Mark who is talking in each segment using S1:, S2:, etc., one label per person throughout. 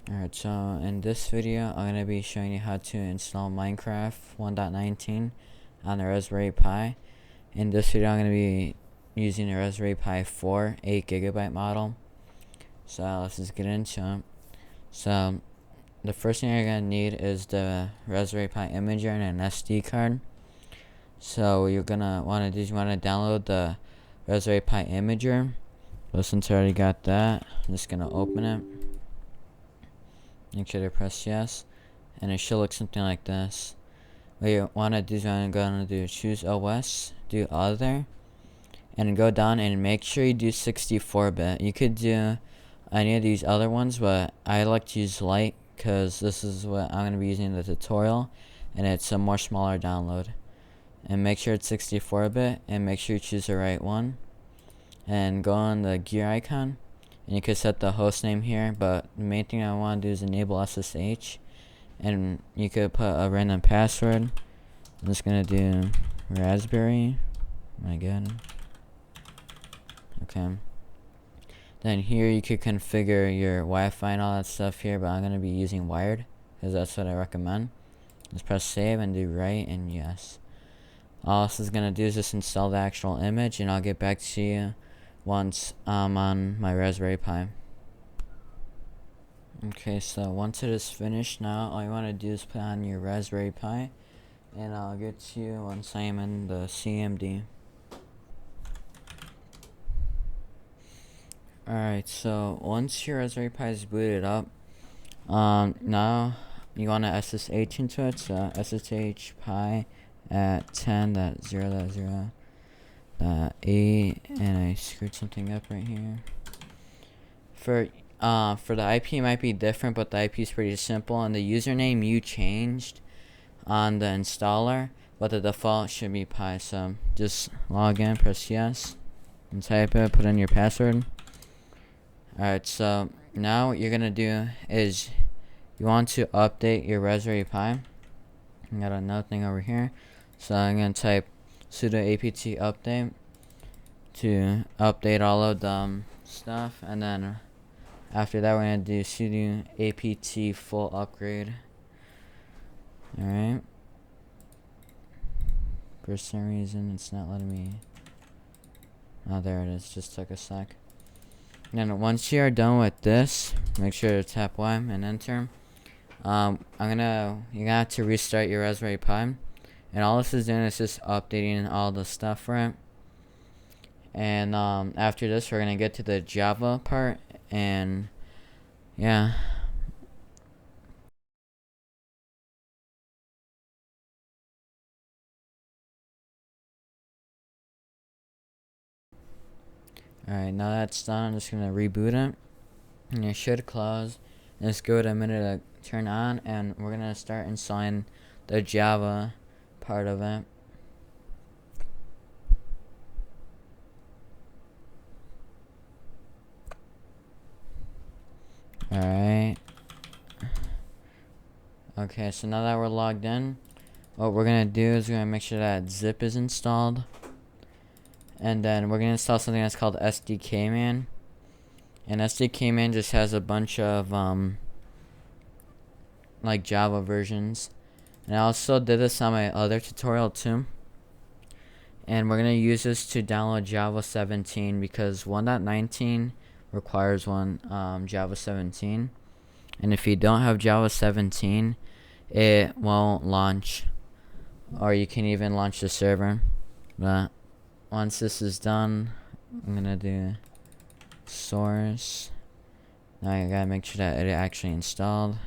S1: Alright, so in this video, I'm going to be showing you how to install Minecraft 1.19 on the Raspberry Pi. In this video, I'm going to be using a Raspberry Pi 4 8GB model. So let's just get into it. So the first thing you're going to need is the Raspberry Pi imager and an SD card. So what you're going to want to do is you want to download the Raspberry Pi imager. So since I already got that, I'm just going to open it. Make sure to press yes, and it should look something like this. What you want to do is you're going to do choose OS, do other, and go down and make sure you do 64-bit. You could do any of these other ones, but I like to use Lite because this is what I'm going to be using in the tutorial, and it's a more smaller download. And make sure it's 64-bit, and make sure you choose the right one. And go on the gear icon. And you could set the host name here, but the main thing I want to do is enable SSH, and you could put a random password. I'm just gonna do raspberry. My god. Okay. Then here you could configure your Wi-Fi and all that stuff here, but I'm gonna be using wired because that's what I recommend. Just press save and do right and yes. All this is gonna do is just install the actual image, and I'll get back to you once I'm on my Raspberry Pi. Okay, so once it is finished, now all you want to do is put on your Raspberry Pi, and I'll get to you once I am in the CMD. Alright, so once your Raspberry Pi is booted up, now you want to SSH into it, so SSH Pi at 10.0.0.8, and I screwed something up right here. For the IP might be different, but the IP is pretty simple, and the username you changed on the installer, but the default should be Pi. So just log in, press yes, and type it, put in your password. Alright, so now what you're gonna do is you want to update your Raspberry Pi. I got another thing over here, so I'm gonna type sudo apt update to update all of the stuff, and then after that we're gonna do sudo apt full upgrade. Alright. For some reason it's not letting me. Oh, there it is. Just took a sec. And then once you are done with this, make sure to tap Y and enter. You're gonna have to restart your Raspberry Pi, and all this is doing is just updating all the stuff for it. And after this, we're gonna get to the Java part, and yeah. Alright, now that's done, I'm just gonna reboot it, and it should close. And just give it a minute to turn on, and we're gonna start installing the Java part of it. Alright. Okay, so now that we're logged in, what we're gonna do is we're gonna make sure that zip is installed. And then we're gonna install something that's called sdkman. And sdkman just has a bunch of like Java versions. And I also did this on my other tutorial too. And we're gonna use this to download Java 17 because 1.19 requires Java 17. And if you don't have Java 17, it won't launch, or you can even launch the server. But once this is done, I'm gonna do source. Now I gotta make sure that it actually installed.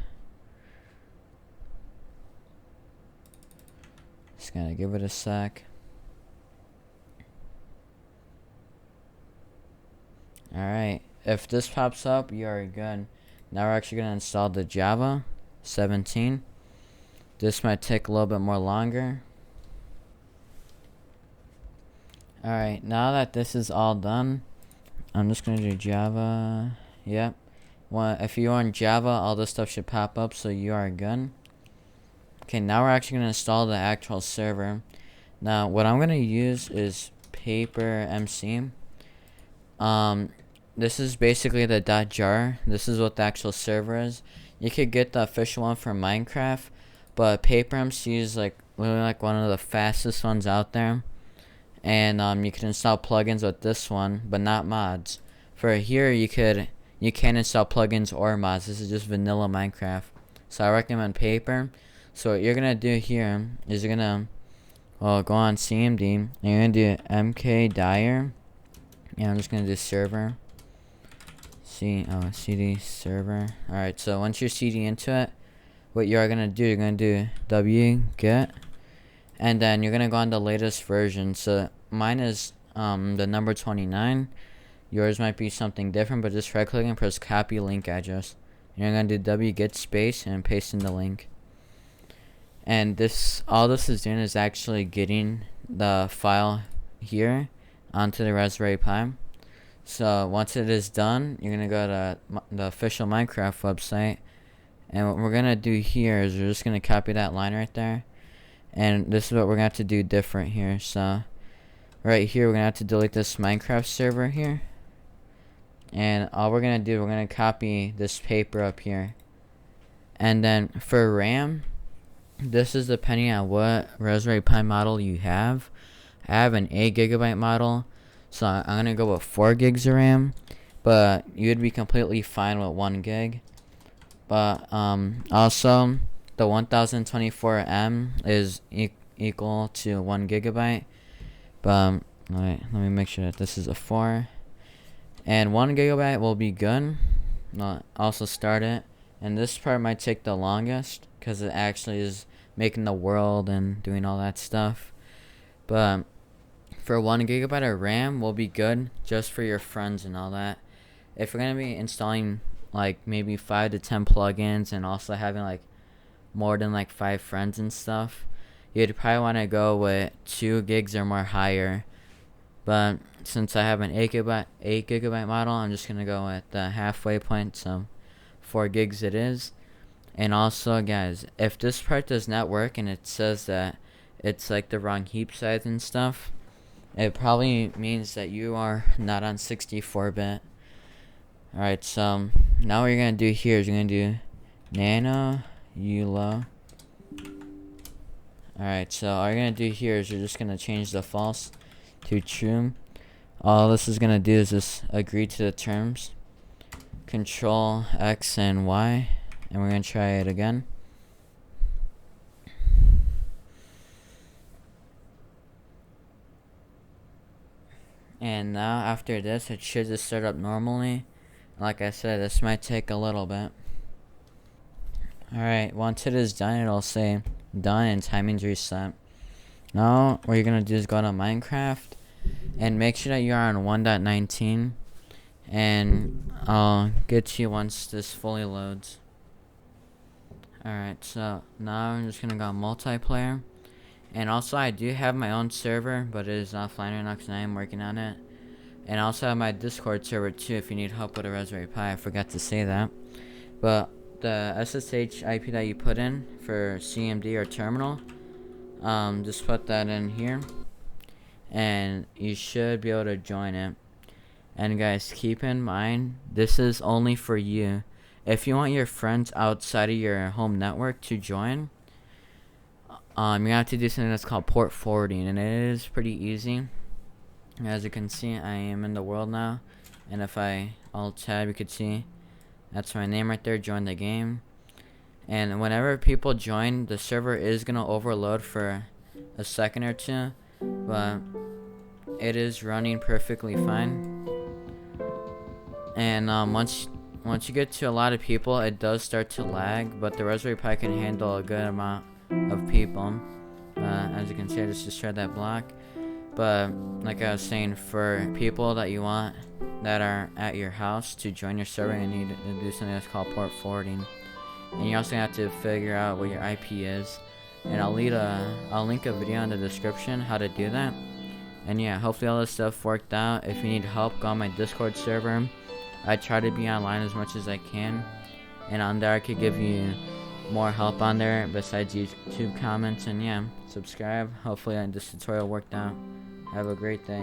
S1: Just gotta give it a sec. Alright, if this pops up, you are good. Now we're actually gonna install the Java 17. This might take a little bit more longer. Alright, now that this is all done, I'm just gonna do Java. Yep. Well, if you're on Java, all this stuff should pop up, so you are good. Okay, now we're actually gonna install the actual server. Now, what I'm gonna use is paper.mc. This is basically the .jar. This is what the actual server is. You could get the official one for Minecraft, but PaperMC is like literally like one of the fastest ones out there. And you can install plugins with this one, but not mods. For here, you can install plugins or mods. This is just vanilla Minecraft. So I recommend Paper. So what you're gonna do here is you're gonna go on CMD and you're gonna do mkdir. And I'm just gonna do server. CD server. Alright, so once you're CD into it, what you're gonna do, you're gonna do wget, and then you're gonna go on the latest version. So mine is the number 29. Yours might be something different, but just right click and press copy link address. And you're gonna do wget space and paste in the link. And all this is doing is actually getting the file here onto the Raspberry Pi. So once it is done, you're gonna go to the official Minecraft website, and what we're gonna do here is we're just gonna copy that line right there, and this is what we're gonna have to do different here. So right here, we're gonna have to delete this Minecraft server here, and all we're gonna do, we're gonna copy this paper up here, and then for RAM, this is depending on what Raspberry Pi model you have. I have an 8GB model. So I'm gonna go with 4 gigs of RAM, but you'd be completely fine with 1 gig. But also the 1024M is equal to 1 gigabyte. But let me make sure that this is a 4, and 1 gigabyte will be good. I'll also start it, and this part might take the longest because it actually is making the world and doing all that stuff. But for 1 gigabyte of RAM will be good just for your friends and all that. If you're gonna be installing like maybe 5 to 10 plugins and also having like more than like 5 friends and stuff, you'd probably want to go with 2 gigs or more higher. But since I have an 8 gigabyte model, I'm just gonna go with the halfway point, so 4 gigs it is. And also, guys, if this part does not work and it says that it's like the wrong heap size and stuff, it probably means that you are not on 64-bit. Alright, so now what you're going to do here is you're going to do nano eula. Alright, so all you're going to do here is you're just going to change the false to true. All this is going to do is just agree to the terms. Ctrl+X and Y. And we're going to try it again. And now after this, it should just start up normally. Like I said, this might take a little bit. Alright, once it is done, it'll say done and timing's reset. Now what you're gonna do is go to Minecraft and make sure that you are on 1.19, and I'll get to you once this fully loads. Alright, so now I'm just gonna go multiplayer. And also, I do have my own server, but it is offline right now because I am working on it. And I also have my Discord server too if you need help with a Raspberry Pi. I forgot to say that. But the SSH IP that you put in for CMD or terminal, just put that in here, and you should be able to join it. And guys, keep in mind, this is only for you. If you want your friends outside of your home network to join, you have to do something that's called port forwarding, and it is pretty easy. As you can see, I am in the world now, and if I alt tab, you can see that's my name right there, join the game. And whenever people join, the server is gonna overload for a second or two, but it is running perfectly fine. And once you get to a lot of people, it does start to lag, but the Raspberry Pi can handle a good amount of people. As you can see, I just destroyed that block. But like I was saying, for people that you want that are at your house to join your server, you need to do something that's called port forwarding. And you also have to figure out what your IP is. And I'll link a video in the description how to do that. And yeah, hopefully all this stuff worked out. If you need help, go on my Discord server. I try to be online as much as I can, and on there I could give you more help on there besides YouTube comments. And yeah, subscribe. Hopefully this tutorial worked out. Have a great day.